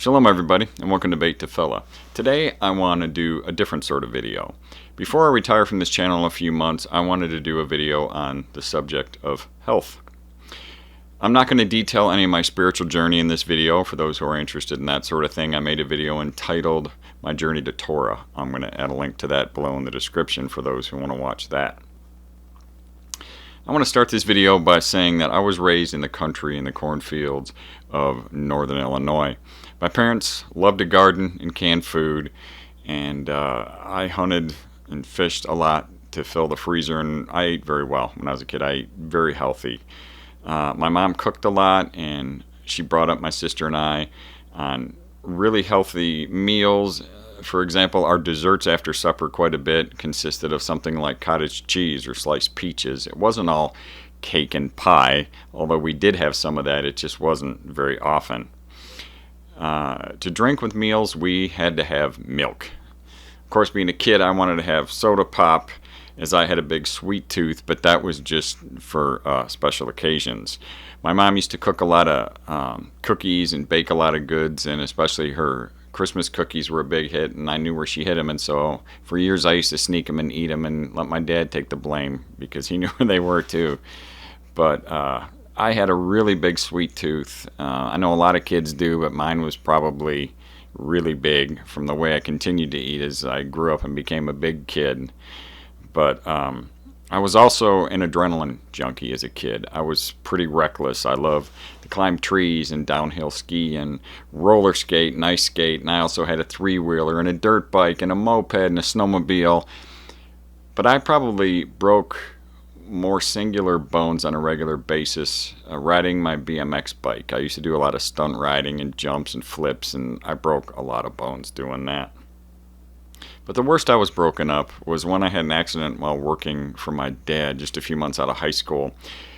Shalom everybody, and welcome to Beit Tefillah. Today I want to do a different sort of video. Before I retire from this channel in a few months, I wanted to do a video on the subject of health. I'm not going to detail any of my spiritual journey in this video. For those who are interested in that sort of thing, I made a video entitled My Journey to Torah. I'm going to add a link to that below in the description for those who want to watch that. I want to start this video by saying that I was raised in the country, in the cornfields of northern Illinois. My parents loved to garden and can food, and I hunted and fished a lot to fill the freezer, and I ate very well. When I was a kid, I ate very healthy. My mom cooked a lot, and she brought up my sister and I on really healthy meals. For example, our desserts after supper quite a bit consisted of something like cottage cheese or sliced peaches. It wasn't all cake and pie, although we did have some of that. It just wasn't very often. To drink with meals, we had to have milk. Of course, being a kid, I wanted to have soda pop, as I had a big sweet tooth, but that was just for special occasions. My mom used to cook a lot of cookies and bake a lot of goods, and especially her Christmas cookies were a big hit, and I knew where she hid them, and so for years I used to sneak them and eat them and let my dad take the blame because he knew where they were too. But I had a really big sweet tooth. I know a lot of kids do, but mine was probably really big from the way I continued to eat as I grew up and became a big kid. But I was also an adrenaline junkie as a kid. I was pretty reckless. I loved to climb trees and downhill ski and roller skate and ice skate. And I also had a three-wheeler and a dirt bike and a moped and a snowmobile. But I probably broke more singular bones on a regular basis riding my BMX bike. I used to do a lot of stunt riding and jumps and flips, and I broke a lot of bones doing that. But the worst I was broken up was when I had an accident while working for my dad just a few months out of high school.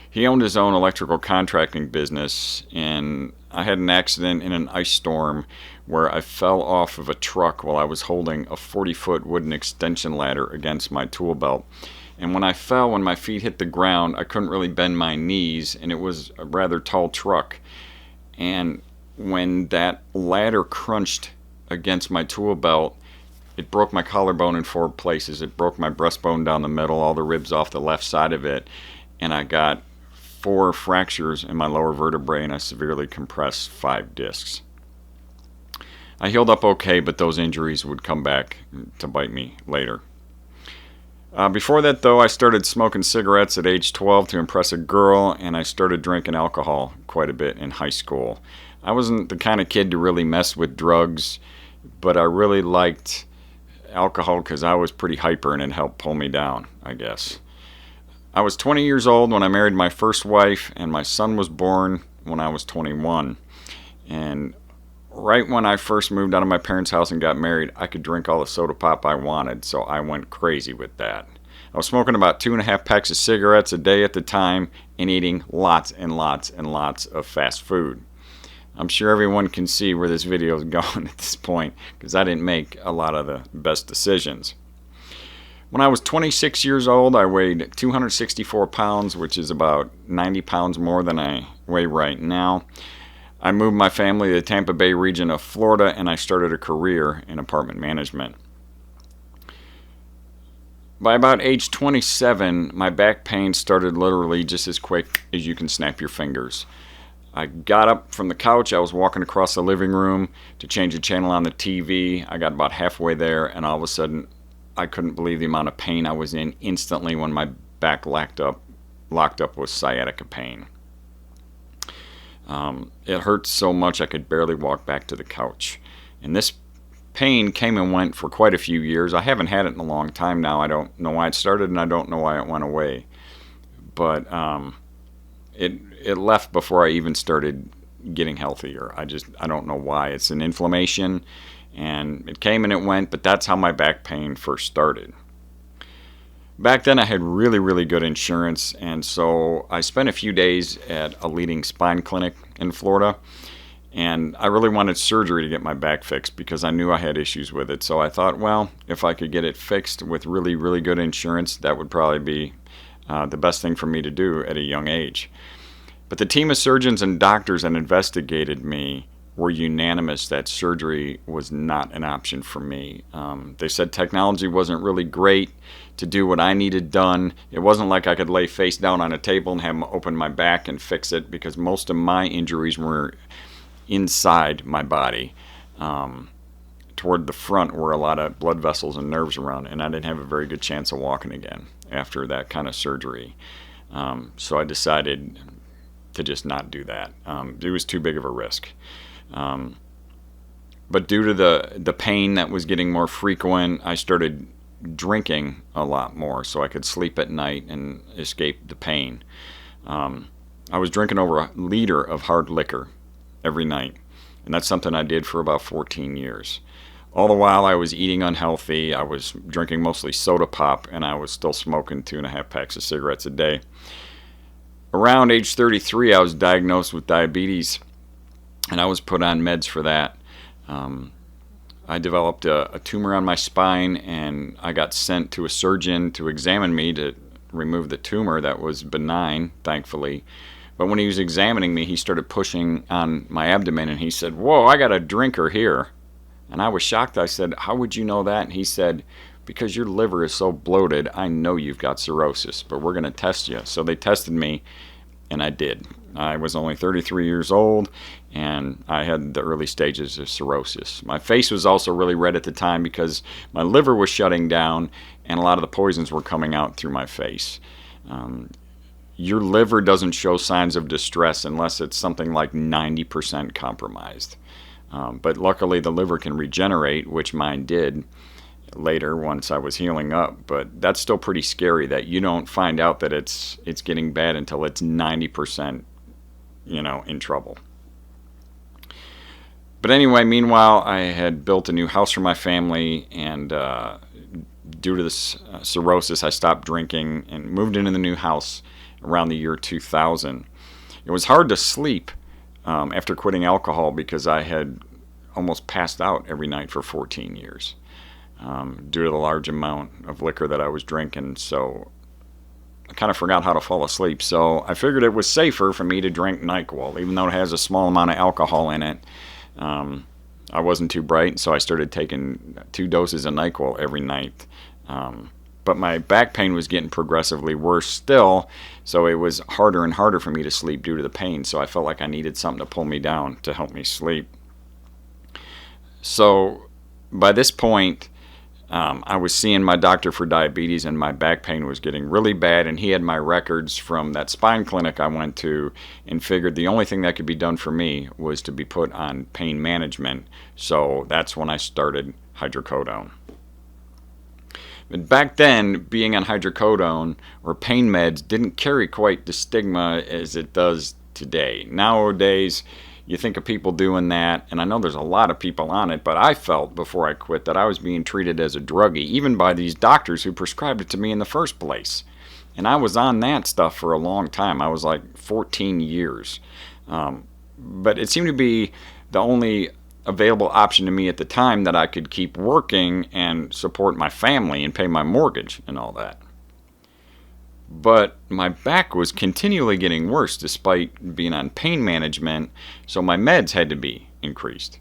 He owned his own electrical contracting business, and I had an accident in an ice storm where I fell off of a truck while I was holding a 40-foot wooden extension ladder against my tool belt. And when I fell, when my feet hit the ground, I couldn't really bend my knees, and it was a rather tall truck. And when that ladder crunched against my tool belt, it broke my collarbone in 4 places. It broke my breastbone down the middle, all the ribs off the left side of it, and I got 4 fractures in my lower vertebrae, and I severely compressed 5 discs. I healed up okay, but those injuries would come back to bite me later. Before that, though, I started smoking cigarettes at age 12 to impress a girl, and I started drinking alcohol quite a bit in high school. I wasn't the kind of kid to really mess with drugs, but I really liked alcohol because I was pretty hyper and it helped pull me down, I guess. I was 20 years old when I married my first wife, and my son was born when I was 21. And right when I first moved out of my parents' house and got married, I could drink all the soda pop I wanted, so I went crazy with that. I was smoking about 2.5 packs of cigarettes a day at the time and eating lots and lots and lots of fast food. I'm sure everyone can see where this video is going at this point because I didn't make a lot of the best decisions. When I was 26 years old, I weighed 264 pounds, which is about 90 pounds more than I weigh right now. I moved my family to the Tampa Bay region of Florida, and I started a career in apartment management. By about age 27, my back pain started literally just as quick as you can snap your fingers. I got up from the couch, I was walking across the living room to change the channel on the TV. I got about halfway there, and all of a sudden, I couldn't believe the amount of pain I was in instantly when my back locked up with sciatica pain. It hurt so much I could barely walk back to the couch. And this pain came and went for quite a few years. I haven't had it in a long time now. I don't know why it started, and I don't know why it went away. But it left before I even started getting healthier. I don't know why. It's an inflammation, and it came and it went, but that's how my back pain first started. Back then I had really, really good insurance, and so I spent a few days at a leading spine clinic in Florida, and I really wanted surgery to get my back fixed because I knew I had issues with it. So I thought, well, if I could get it fixed with really, really good insurance, that would probably be the best thing for me to do at a young age. But the team of surgeons and doctors that investigated me were unanimous that surgery was not an option for me. They said technology wasn't really great to do what I needed done. It wasn't like I could lay face down on a table and have them open my back and fix it, because most of my injuries were inside my body. Toward the front were a lot of blood vessels and nerves around, and I didn't have a very good chance of walking again after that kind of surgery. So I decided to just not do that. It was too big of a risk. But due to the pain that was getting more frequent, I started drinking a lot more so I could sleep at night and escape the pain. I was drinking over a liter of hard liquor every night, and that's something I did for about 14 years. All the while I was eating unhealthy, I was drinking mostly soda pop, and I was still smoking 2.5 packs of cigarettes a day. Around age 33, I was diagnosed with diabetes, and I was put on meds for that. I developed a tumor on my spine, and I got sent to a surgeon to examine me to remove the tumor that was benign, thankfully. But when he was examining me, he started pushing on my abdomen, and he said, "Whoa, I got a drinker here." And I was shocked. I said, "How would you know that?" And he said, "Because your liver is so bloated, I know you've got cirrhosis, but we're going to test you." So they tested me, and I did. I was only 33 years old, and I had the early stages of cirrhosis. My face was also really red at the time because my liver was shutting down, and a lot of the poisons were coming out through my face. Your liver doesn't show signs of distress unless it's something like 90% compromised. But luckily the liver can regenerate, which mine did later once I was healing up. But that's still pretty scary that you don't find out that it's getting bad until it's 90%, in trouble. But anyway, meanwhile, I had built a new house for my family, and due to this cirrhosis, I stopped drinking and moved into the new house around the year 2000. It was hard to sleep after quitting alcohol because I had almost passed out every night for 14 years due to the large amount of liquor that I was drinking. So I kind of forgot how to fall asleep. So I figured it was safer for me to drink NyQuil, even though it has a small amount of alcohol in it. I wasn't too bright, so I started taking 2 doses of NyQuil every night. But my back pain was getting progressively worse still, so it was harder and harder for me to sleep due to the pain. So I felt like I needed something to pull me down to help me sleep. So by this point, I was seeing my doctor for diabetes, and my back pain was getting really bad, and he had my records from that spine clinic I went to and figured the only thing that could be done for me was to be put on pain management. So that's when I started hydrocodone. But back then, being on hydrocodone or pain meds didn't carry quite the stigma as it does today. Nowadays, you think of people doing that, and I know there's a lot of people on it, but I felt before I quit that I was being treated as a druggie, even by these doctors who prescribed it to me in the first place. And I was on that stuff for a long time. I was like 14 years. But it seemed to be the only available option to me at the time that I could keep working and support my family and pay my mortgage and all that. But my back was continually getting worse despite being on pain management, so my meds had to be increased.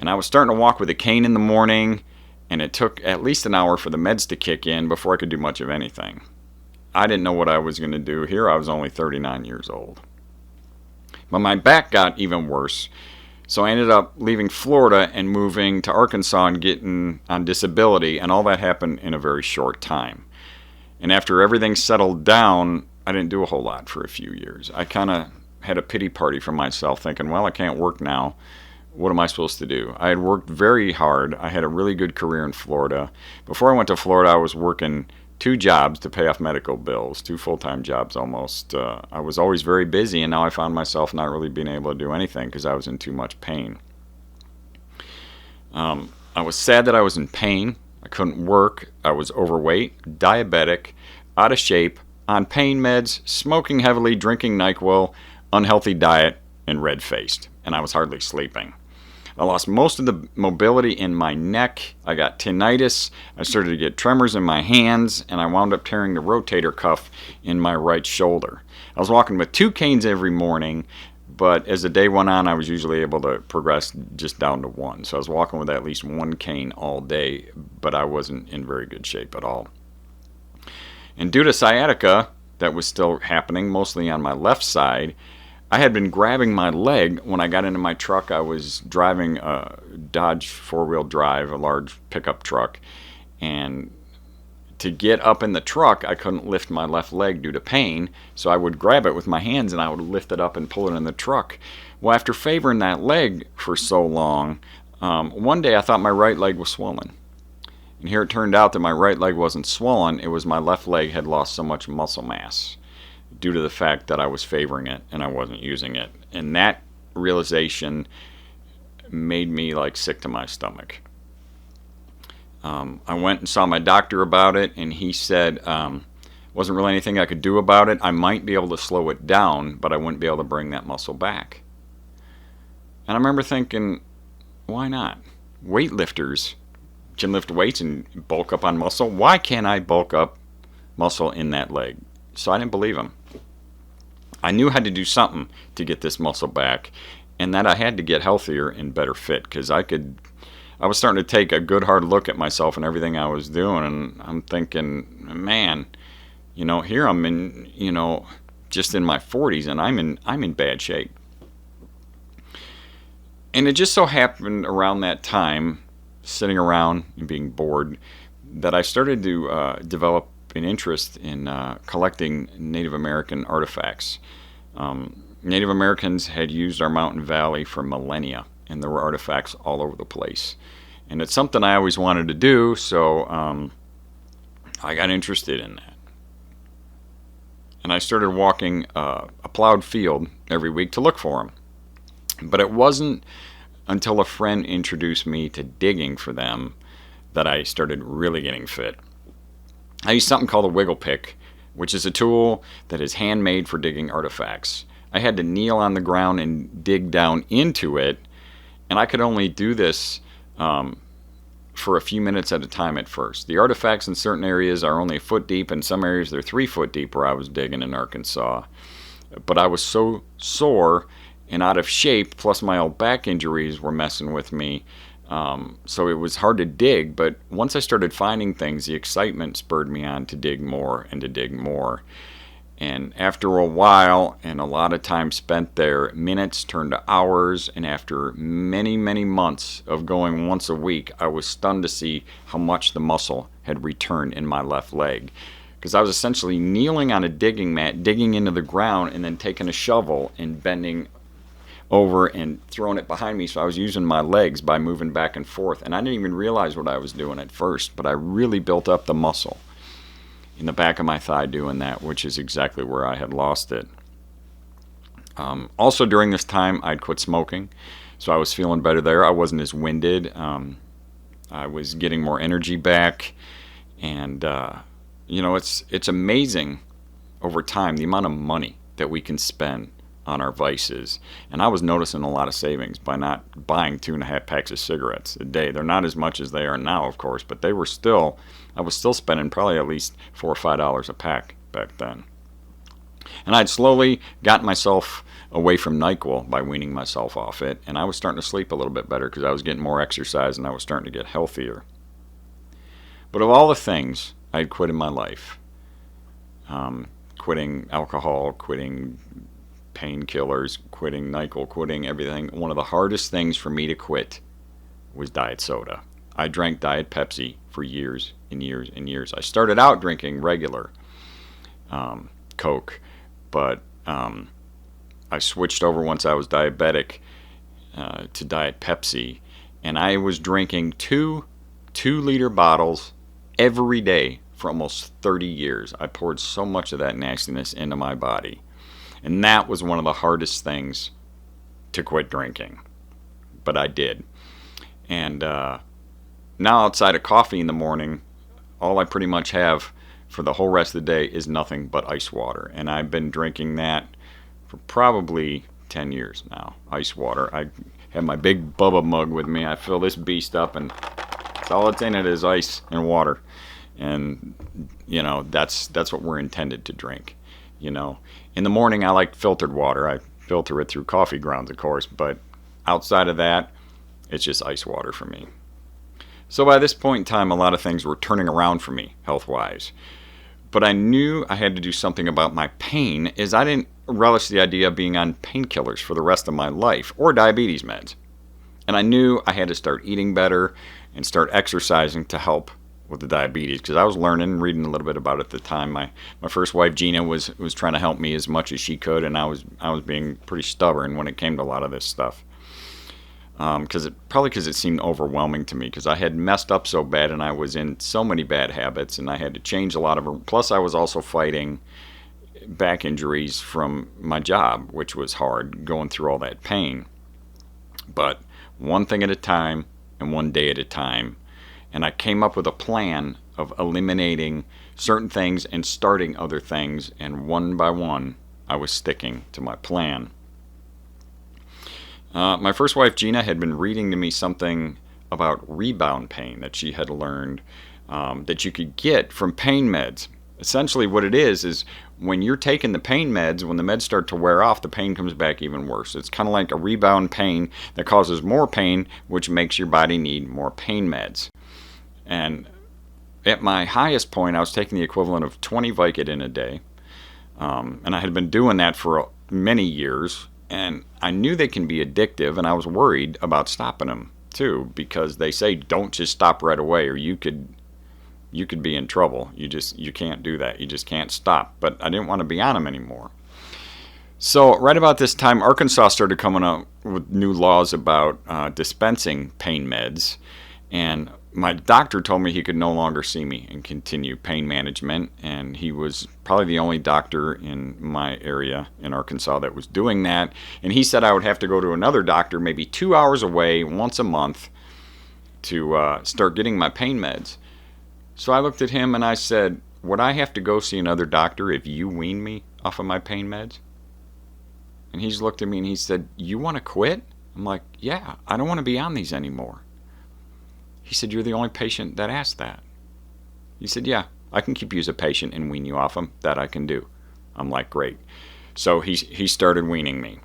And I was starting to walk with a cane in the morning, and it took at least an hour for the meds to kick in before I could do much of anything. I didn't know what I was going to do. Here I was only 39 years old. But my back got even worse, so I ended up leaving Florida and moving to Arkansas and getting on disability, and all that happened in a very short time. And after everything settled down, I didn't do a whole lot for a few years. I kind of had a pity party for myself, thinking, well, I can't work now. What am I supposed to do? I had worked very hard. I had a really good career in Florida. Before I went to Florida, I was working 2 jobs to pay off medical bills, 2 full-time jobs almost. I was always very busy, and now I found myself not really being able to do anything because I was in too much pain. I was sad that I was in pain. I couldn't work. I was overweight, diabetic, out of shape, on pain meds, smoking heavily, drinking NyQuil, unhealthy diet, and red-faced. And I was hardly sleeping. I lost most of the mobility in my neck. I got tinnitus. I started to get tremors in my hands, and I wound up tearing the rotator cuff in my right shoulder. I was walking with 2 canes every morning, but as the day went on, I was usually able to progress just down to 1. So I was walking with at least 1 cane all day, but I wasn't in very good shape at all. And due to sciatica that was still happening, mostly on my left side, I had been grabbing my leg when I got into my truck. I was driving a Dodge 4-wheel drive, a large pickup truck, and to get up in the truck, I couldn't lift my left leg due to pain, so I would grab it with my hands and I would lift it up and pull it in the truck. Well, after favoring that leg for so long, one day I thought my right leg was swollen. And here it turned out that my right leg wasn't swollen, it was my left leg had lost so much muscle mass due to the fact that I was favoring it and I wasn't using it. And that realization made me like sick to my stomach. I went and saw my doctor about it, and he said wasn't really anything I could do about it. I might be able to slow it down, but I wouldn't be able to bring that muscle back. And I remember thinking, why not? Weightlifters can lift weights and bulk up on muscle. Why can't I bulk up muscle in that leg? So I didn't believe him. I knew I had to do something to get this muscle back, and that I had to get healthier and better fit, because I was starting to take a good hard look at myself and everything I was doing, and I'm thinking, man, here I'm in, just in my 40s, and I'm in bad shape. And it just so happened around that time, sitting around and being bored, that I started to develop an interest in collecting Native American artifacts. Native Americans had used our mountain valley for millennia, and there were artifacts all over the place. And it's something I always wanted to do, so I got interested in that. And I started walking a plowed field every week to look for them. But it wasn't until a friend introduced me to digging for them that I started really getting fit. I use something called a wiggle pick, which is a tool that is handmade for digging artifacts. I had to kneel on the ground and dig down into it, and I could only do this for a few minutes at a time at first. The artifacts in certain areas are only a foot deep, and some areas they're 3 foot deep where I was digging in Arkansas. But I was so sore and out of shape, plus my old back injuries were messing with me, so it was hard to dig. But once I started finding things, the excitement spurred me on to dig more and to dig more. And after a while, and a lot of time spent there, minutes turned to hours, and after many, many months of going once a week, I was stunned to see how much the muscle had returned in my left leg. Because I was essentially kneeling on a digging mat, digging into the ground, and then taking a shovel and bending over and throwing it behind me. So I was using my legs by moving back and forth. And I didn't even realize what I was doing at first, but I really built up the muscle in the back of my thigh doing that, which is exactly where I had lost it. Also during this time, I'd quit smoking, so I was feeling better there. I wasn't as winded. I was getting more energy back, and it's amazing over time the amount of money that we can spend on our vices. And I was noticing a lot of savings by not buying 2.5 packs of cigarettes a day. They're not as much as they are now, of course, but I was still spending probably at least $4 or $5 a pack back then. And I'd slowly gotten myself away from NyQuil by weaning myself off it, and I was starting to sleep a little bit better because I was getting more exercise and I was starting to get healthier. But of all the things I'd quit in my life, quitting alcohol, quitting painkillers, quitting NyQuil, quitting everything, one of the hardest things for me to quit was diet soda. I drank Diet Pepsi for years and years and years. I started out drinking regular Coke, but I switched over once I was diabetic to Diet Pepsi, and I was drinking two 2-liter bottles every day for almost 30 years. I poured so much of that nastiness into my body. And that was one of the hardest things to quit drinking. But I did. And now outside of coffee in the morning, all I pretty much have for the whole rest of the day is nothing but ice water. And I've been drinking that for probably 10 years now, ice water. I have my big Bubba mug with me. I fill this beast up, and all it's in it is ice and water. And, that's what we're intended to drink. In the morning, I like filtered water. I filter it through coffee grounds, of course, but outside of that, it's just ice water for me. So by this point in time, a lot of things were turning around for me, health-wise. But I knew I had to do something about my pain, as I didn't relish the idea of being on painkillers for the rest of my life, or diabetes meds. And I knew I had to start eating better and start exercising to help with the diabetes, because I was learning and reading a little bit about it at the time. My first wife, Gina, was trying to help me as much as she could, and I was being pretty stubborn when it came to a lot of this stuff. Because it seemed overwhelming to me, because I had messed up so bad and I was in so many bad habits, and I had to change a lot of them. Plus, I was also fighting back injuries from my job, which was hard, going through all that pain. But one thing at a time and one day at a time. And I came up with a plan of eliminating certain things and starting other things, and one by one, I was sticking to my plan. My first wife, Gina, had been reading to me something about rebound pain that she had learned that you could get from pain meds. Essentially what it is when you're taking the pain meds, when the meds start to wear off, the pain comes back even worse. It's kind of like a rebound pain that causes more pain, which makes your body need more pain meds. And at my highest point, I was taking the equivalent of 20 Vicodin a day. And I had been doing that for many years. And I knew they can be addictive, and I was worried about stopping them too, because they say don't just stop right away, or you could be in trouble. You can't do that. You just can't stop. But I didn't want to be on them anymore. So right about this time, Arkansas started coming up with new laws about dispensing pain meds, and my doctor told me he could no longer see me and continue pain management, and he was probably the only doctor in my area in Arkansas that was doing that. And he said I would have to go to another doctor maybe 2 hours away once a month to start getting my pain meds. So I looked at him and I said, would I have to go see another doctor if you wean me off of my pain meds? And he's looked at me and he said, you want to quit? I'm like, yeah, I don't want to be on these anymore. He said, you're the only patient that asked that. He said, yeah, I can keep you as a patient and wean you off them. That I can do. I'm like, great. So he started weaning me.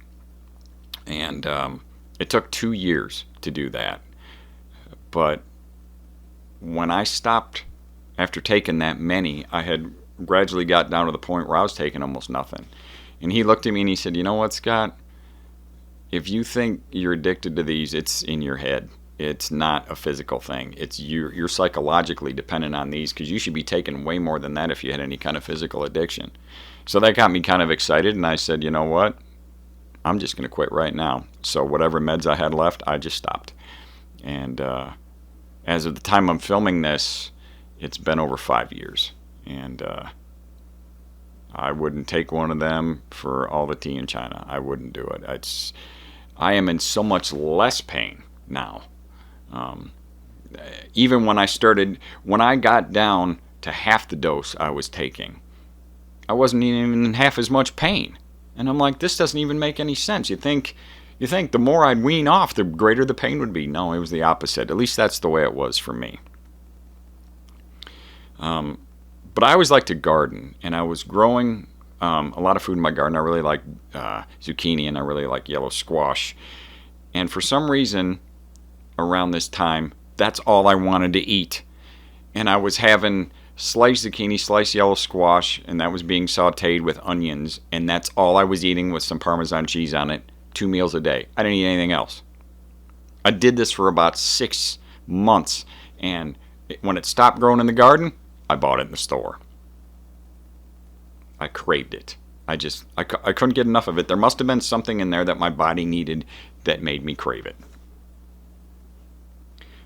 And it took 2 years to do that. But when I stopped after taking that many, I had gradually got down to the point where I was taking almost nothing. And he looked at me and he said, you know what, Scott? If you think you're addicted to these, it's in your head. It's not a physical thing. It's you're psychologically dependent on these, because you should be taking way more than that if you had any kind of physical addiction. So that got me kind of excited, and I said, you know what? I'm just going to quit right now. So whatever meds I had left, I just stopped. And as of the time I'm filming this, it's been over 5 years. And I wouldn't take one of them for all the tea in China. I wouldn't do it. I am in so much less pain now. Even when I got down to half the dose I was taking, I wasn't even in half as much pain. And I'm like, this doesn't even make any sense. You think the more I'd wean off, the greater the pain would be. No, it was the opposite. At least that's the way it was for me. But I always liked to garden, and I was growing a lot of food in my garden. I really like zucchini, and I really like yellow squash. And for some reason, around this time, that's all I wanted to eat. And I was having sliced zucchini, sliced yellow squash, and that was being sauteed with onions, and that's all I was eating with some Parmesan cheese on it, 2 meals a day. I didn't eat anything else. I did this for about 6 months, and when it stopped growing in the garden, I bought it in the store. I craved it. I couldn't get enough of it. There must have been something in there that my body needed that made me crave it.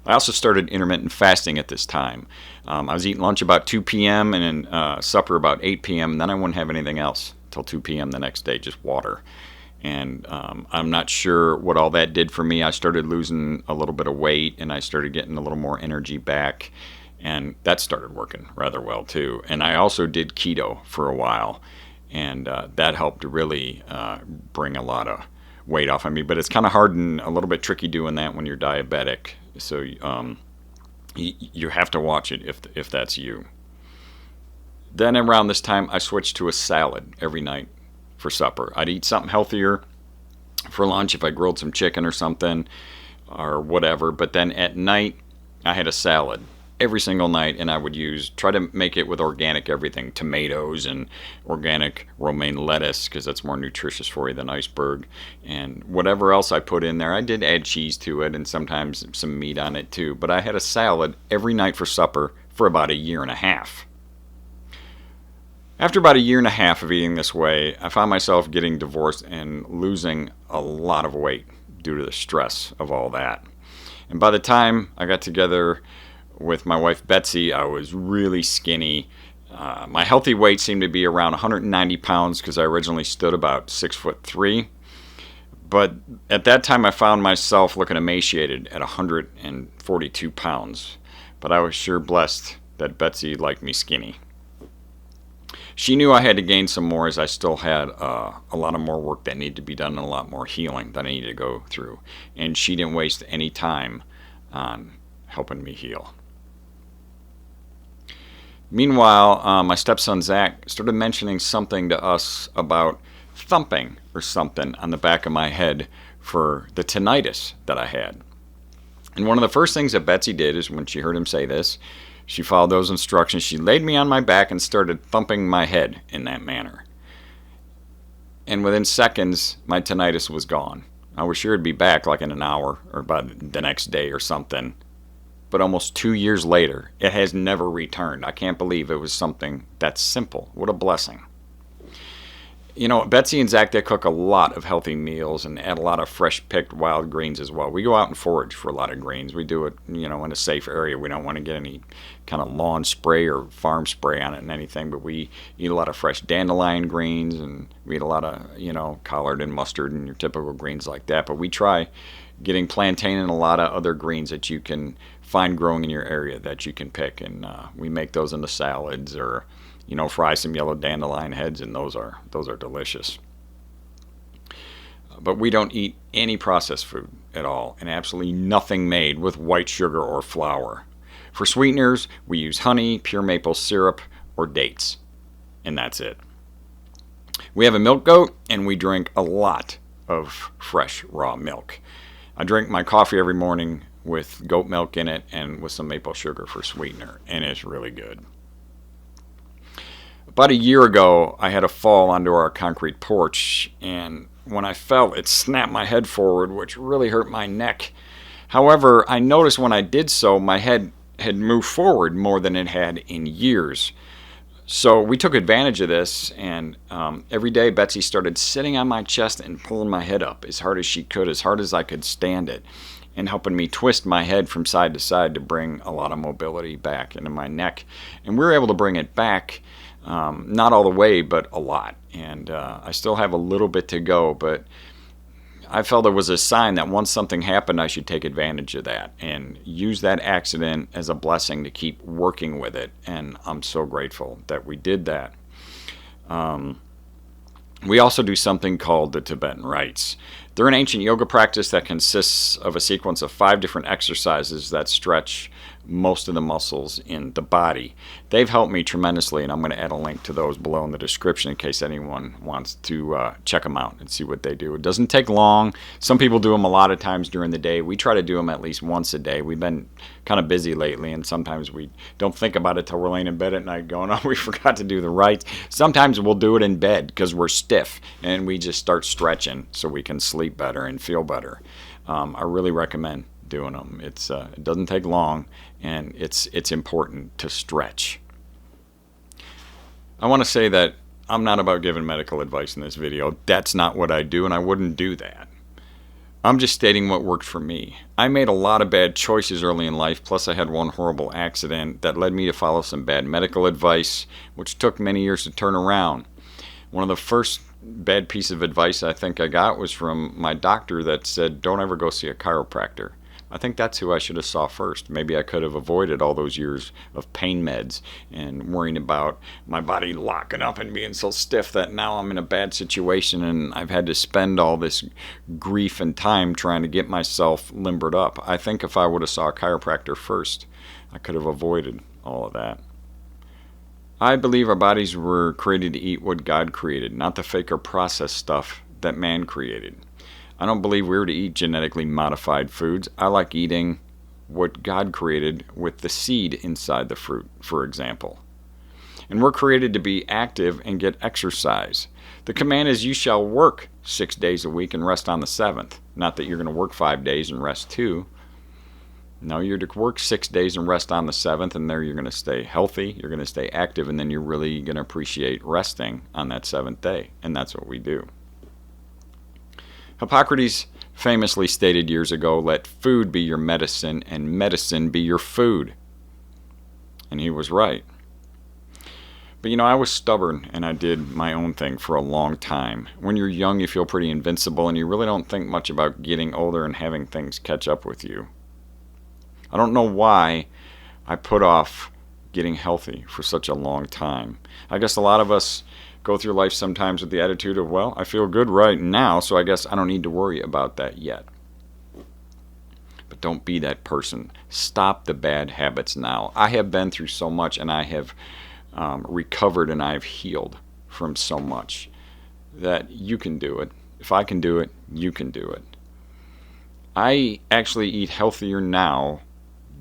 I also started intermittent fasting at this time. I was eating lunch about 2 p.m. and then supper about 8 p.m. and then I wouldn't have anything else till 2 p.m. the next day, just water. And I'm not sure what all that did for me. I started losing a little bit of weight, and I started getting a little more energy back, and that started working rather well too. And I also did keto for a while, and that helped to really bring a lot of weight off of me. But it's kind of hard and a little bit tricky doing that when you're diabetic. So you have to watch it if that's you. Then around this time, I switched to a salad every night for supper. I'd eat something healthier for lunch if I grilled some chicken or something or whatever. But then at night, I had a salad every single night, and I would try to make it with organic everything, tomatoes and organic romaine lettuce, because that's more nutritious for you than iceberg, and whatever else I put in there. I did add cheese to it and sometimes some meat on it too, but I had a salad every night for supper for about a year and a half. After about a year and a half of eating this way, I found myself getting divorced and losing a lot of weight due to the stress of all that. And by the time I got together with my wife Betsy, I was really skinny. My healthy weight seemed to be around 190 pounds because I originally stood about 6'3". But at that time I found myself looking emaciated at 142 pounds. But I was sure blessed that Betsy liked me skinny. She knew I had to gain some more, as I still had a lot of more work that needed to be done and a lot more healing that I needed to go through. And she didn't waste any time on helping me heal. Meanwhile, my stepson Zach started mentioning something to us about thumping or something on the back of my head for the tinnitus that I had. And one of the first things that Betsy did is when she heard him say this, she followed those instructions. She laid me on my back and started thumping my head in that manner. And within seconds, my tinnitus was gone. I was sure it'd be back like in an hour or by the next day or something. But almost 2 years later, it has never returned. I can't believe it was something that simple. What a blessing. You know, Betsy and Zach, they cook a lot of healthy meals and add a lot of fresh picked wild greens as well. We go out and forage for a lot of greens. We do it, in a safe area. We don't want to get any kind of lawn spray or farm spray on it and anything, but we eat a lot of fresh dandelion greens, and we eat a lot of, collard and mustard and your typical greens like that. But we try getting plantain and a lot of other greens that you can find growing in your area that you can pick, and we make those into salads or fry some yellow dandelion heads, and those are delicious. But we don't eat any processed food at all, and absolutely nothing made with white sugar or flour. For sweeteners, we use honey, pure maple syrup, or dates, and that's it. We have a milk goat, and we drink a lot of fresh raw milk. I drink my coffee every morning with goat milk in it and with some maple sugar for sweetener, and it's really good. About a year ago, I had a fall onto our concrete porch, and when I fell, it snapped my head forward, which really hurt my neck. However, I noticed when I did so, my head had moved forward more than it had in years. So we took advantage of this, and every day Betsy started sitting on my chest and pulling my head up as hard as she could, as hard as I could stand it, and helping me twist my head from side to side to bring a lot of mobility back into my neck. And we were able to bring it back, not all the way, but a lot. And I still have a little bit to go, but I felt it was a sign that once something happened, I should take advantage of that and use that accident as a blessing to keep working with it. And I'm so grateful that we did that. We also do something called the Tibetan rites. They're an ancient yoga practice that consists of a sequence of 5 different exercises that stretch most of the muscles in the body. They've helped me tremendously, and I'm going to add a link to those below in the description in case anyone wants to check them out and see what they do. It doesn't take long. Some people do them a lot of times during the day. We try to do them at least once a day. We've been kind of busy lately, and sometimes we don't think about it till we're laying in bed at night going, oh, we forgot to do the rites. Sometimes we'll do it in bed because we're stiff, and we just start stretching so we can sleep better and feel better. I really recommend doing them. It doesn't take long, and it's important to stretch. I want to say that I'm not about giving medical advice in this video. That's not what I do, and I wouldn't do that. I'm just stating what worked for me. I made a lot of bad choices early in life, plus I had one horrible accident that led me to follow some bad medical advice, which took many years to turn around. One of the first bad piece of advice I think I got was from my doctor that said, don't ever go see a chiropractor. I think that's who I should have saw first. Maybe I could have avoided all those years of pain meds and worrying about my body locking up and being so stiff that now I'm in a bad situation and I've had to spend all this grief and time trying to get myself limbered up. I think if I would have saw a chiropractor first, I could have avoided all of that. I believe our bodies were created to eat what God created, not the fake or processed stuff that man created. I don't believe we were to eat genetically modified foods. I like eating what God created with the seed inside the fruit, for example. And we're created to be active and get exercise. The command is you shall work 6 days a week and rest on the seventh. Not that you're going to work 5 days and rest 2. No, you're to work 6 days and rest on the seventh, and there you're going to stay healthy, you're going to stay active, and then you're really going to appreciate resting on that seventh day. And that's what we do. Hippocrates famously stated years ago, let food be your medicine and medicine be your food. And he was right. But I was stubborn and I did my own thing for a long time. When you're young, you feel pretty invincible and you really don't think much about getting older and having things catch up with you. I don't know why I put off getting healthy for such a long time. I guess a lot of us go through life sometimes with the attitude of, well, I feel good right now, so I guess I don't need to worry about that yet. But don't be that person. Stop the bad habits now. I have been through so much, and I have recovered, and I have healed from so much that you can do it. If I can do it, you can do it. I actually eat healthier now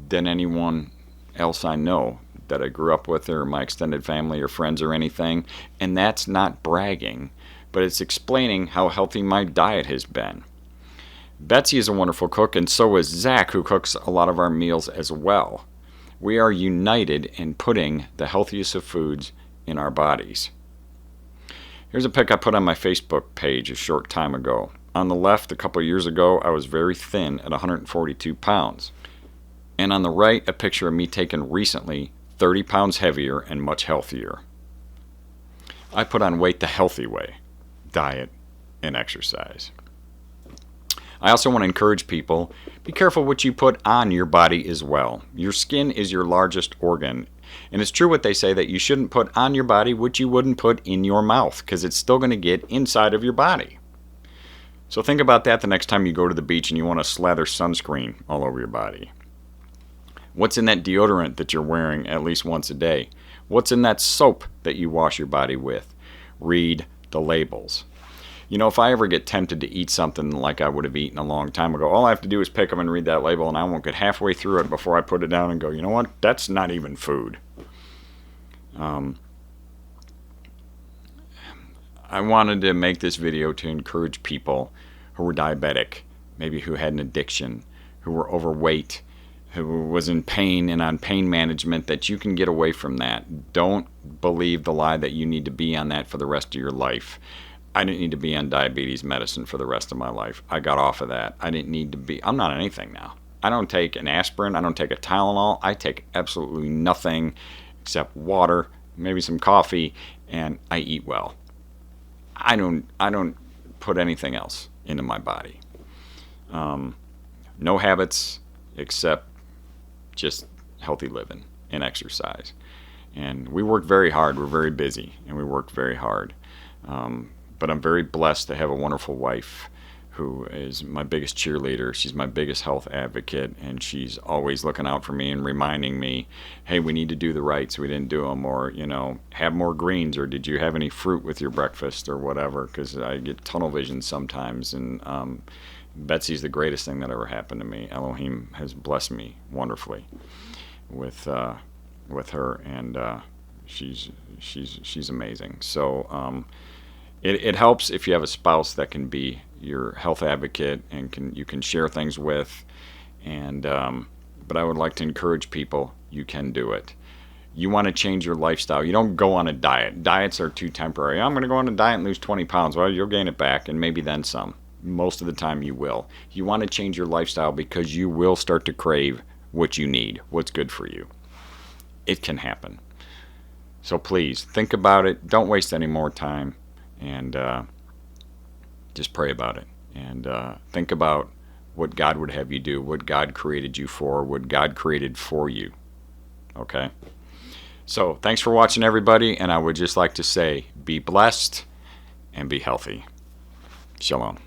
than anyone else I know that I grew up with, or my extended family or friends or anything. And that's not bragging, but it's explaining how healthy my diet has been. Betsy is a wonderful cook, and so is Zach, who cooks a lot of our meals as well. We are united in putting the healthiest of foods in our bodies. Here's a pic I put on my Facebook page a short time ago. On the left, a couple years ago, I was very thin at 142 pounds. And on the right, a picture of me taken recently, 30 pounds heavier and much healthier. I put on weight the healthy way, diet and exercise. I also want to encourage people, be careful what you put on your body as well. Your skin is your largest organ. And it's true what they say that you shouldn't put on your body what you wouldn't put in your mouth, because it's still going to get inside of your body. So think about that the next time you go to the beach and you want to slather sunscreen all over your body. What's in that deodorant that you're wearing at least once a day? What's in that soap that you wash your body with? Read the labels. If I ever get tempted to eat something like I would have eaten a long time ago, all I have to do is pick them and read that label, and I won't get halfway through it before I put it down and go, you know what? That's not even food. I wanted to make this video to encourage people who were diabetic, maybe who had an addiction, who were overweight, who was in pain and on pain management, that you can get away from that. Don't believe the lie that you need to be on that for the rest of your life. I didn't need to be on diabetes medicine for the rest of my life. I got off of that. I didn't need to be. I'm not on anything now. I don't take an aspirin. I don't take a Tylenol. I take absolutely nothing except water, maybe some coffee, and I eat well. I don't put anything else into my body. No habits except just healthy living and exercise. And we work very hard. We're very busy, and we work very hard. But I'm very blessed to have a wonderful wife who is my biggest cheerleader. She's my biggest health advocate, and she's always looking out for me and reminding me, hey, we need to do the rights. We didn't do them, or, have more greens, or did you have any fruit with your breakfast, or whatever, because I get tunnel vision sometimes. And Betsy's the greatest thing that ever happened to me. Elohim has blessed me wonderfully with her, and she's amazing. So it helps if you have a spouse that can be your health advocate and you can share things with. And but I would like to encourage people, you can do it. You want to change your lifestyle. You don't go on a diet. Diets are too temporary. I'm going to go on a diet and lose 20 pounds. Well, you'll gain it back, and maybe then some. Most of the time you will. You want to change your lifestyle because you will start to crave what you need, what's good for you. It can happen. So please, think about it. Don't waste any more time. And just pray about it. And think about what God would have you do, what God created you for, what God created for you. Okay? So thanks for watching, everybody. And I would just like to say, be blessed and be healthy. Shalom.